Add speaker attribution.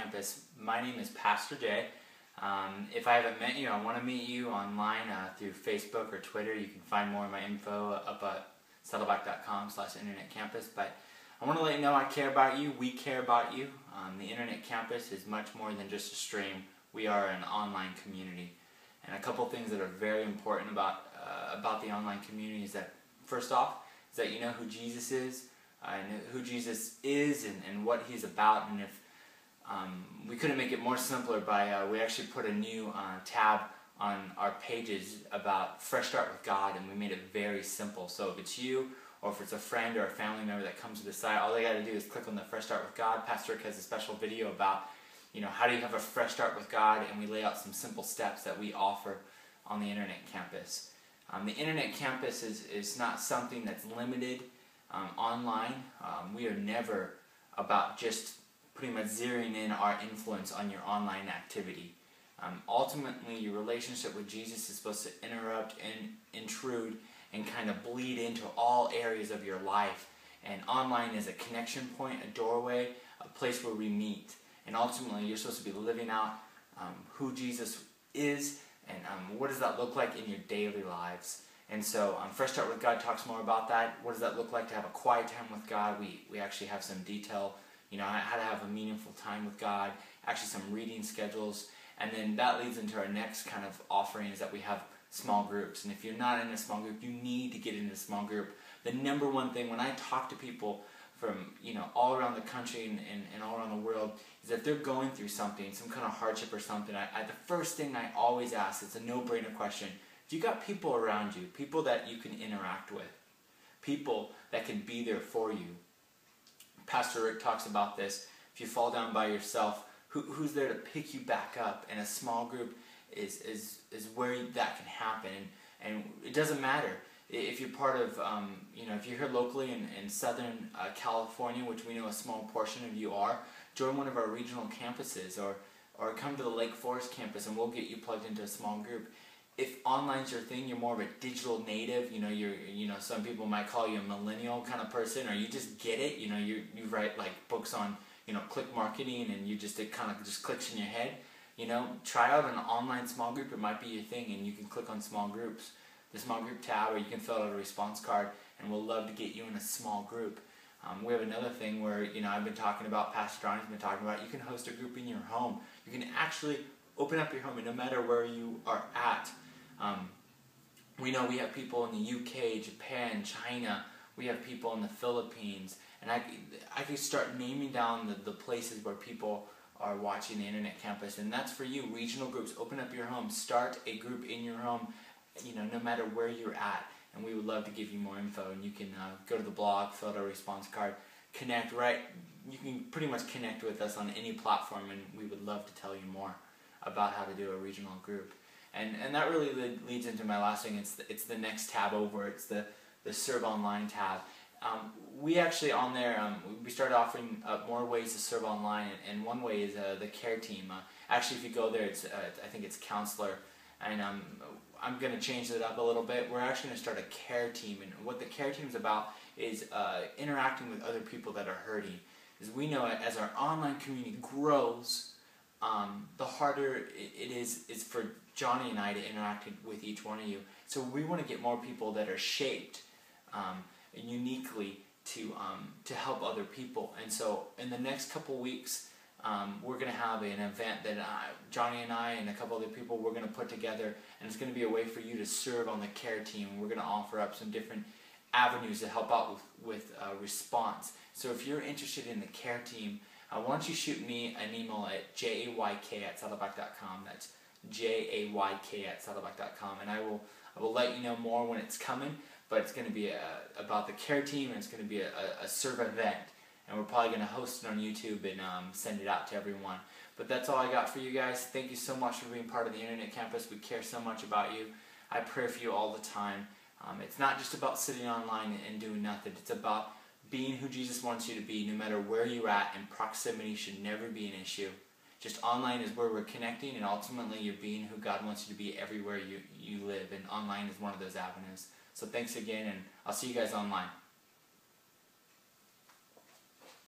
Speaker 1: campus. My name is Pastor Jay. If I haven't met you, I want to meet you online through Facebook or Twitter. You can find more of my info up at saddleback.com/internetcampus. But I want to let you know I care about you. We care about you. The Internet Campus is much more than just a stream. We are an online community. And a couple things that are very important about the online community is that, first off, is that you know who Jesus is, and who Jesus is, and what He's about. And if we couldn't make it more simpler by we actually put a new tab on our pages about Fresh Start with God, and we made it very simple. So if it's you, or if it's a friend or a family member that comes to the site, all they got to do is click on the Fresh Start with God. Pastor Rick has a special video about how do you have a fresh start with God, and we lay out some simple steps that we offer on the Internet Campus. The Internet Campus is not something that's limited online. We are never about just pretty much zeroing in our influence on your online activity. Ultimately, your relationship with Jesus is supposed to interrupt and intrude and kind of bleed into all areas of your life. And online is a connection point, a doorway, a place where we meet. And ultimately, you're supposed to be living out who Jesus is, and what does that look like in your daily lives. And so Fresh Start with God talks more about that. What does that look like to have a quiet time with God? We actually have some detail, how to have a meaningful time with God, actually some reading schedules. And then that leads into our next kind of offering, is that we have small groups. And if you're not in a small group, you need to get into a small group. The number one thing when I talk to people from all around the country and all around the world is that they're going through something, some kind of hardship or something. The first thing I always ask, it's a no-brainer question: do you got people around you, people that you can interact with, people that can be there for you? Pastor Rick talks about this. If you fall down by yourself, who's there to pick you back up? And a small group is where that can happen. And it doesn't matter if you're part of, if you're here locally in Southern California, which we know a small portion of you are, join one of our regional campuses, or come to the Lake Forest campus, and we'll get you plugged into a small group. If online's your thing, you're more of a digital native, some people might call you a millennial kind of person, or you just get it, you write like books on, click marketing, and it kind of just clicks in your head, try out an online small group. It might be your thing, and you can click on small groups, the small group tab, or you can fill out a response card, and we'll love to get you in a small group. We have another thing where, I've been talking about, Pastor Johnny's been talking about, you can host a group in your home. You can actually open up your home, and no matter where you are at, we know we have people in the UK, Japan, China, we have people in the Philippines, and I could start naming down the places where people are watching the Internet Campus, and that's for you. Regional groups, open up your home, start a group in your home, no matter where you're at, and we would love to give you more info. And you can go to the blog, fill out a response card, connect, right? You can pretty much connect with us on any platform, and we would love to tell you more about how to do a regional group. And that really leads into my last thing. It's the next tab over. It's the Serve Online tab. We actually on there, we started offering more ways to serve online, and one way is the care team. Actually, if you go there, I think it's counselor, and I'm going to change it up a little bit. We're actually going to start a care team, and what the care team is about is interacting with other people that are hurting. As we know, as our online community grows, the harder it is for Johnny and I to interact with each one of you. So we want to get more people that are shaped uniquely to help other people. And so in the next couple weeks, we're going to have an event that Johnny and I and a couple other people, we're going to put together, and it's going to be a way for you to serve on the care team. We're going to offer up some different avenues to help out with response. So if you're interested in the care team, why don't you shoot me an email at jayk@saddleback.com. That's jayk@saddleback.com, and I will let you know more when it's coming. But it's going to be about the care team, and it's going to be a serve event, and we're probably going to host it on YouTube and send it out to everyone. But that's all I got for you guys. Thank you so much for being part of the Internet Campus. We care so much about you. I pray for you all the time. It's not just about sitting online and doing nothing. It's about being who Jesus wants you to be, no matter where you're at, and proximity should never be an issue. Just online is where we're connecting, and ultimately you're being who God wants you to be everywhere you live, and online is one of those avenues. So thanks again, and I'll see you guys online.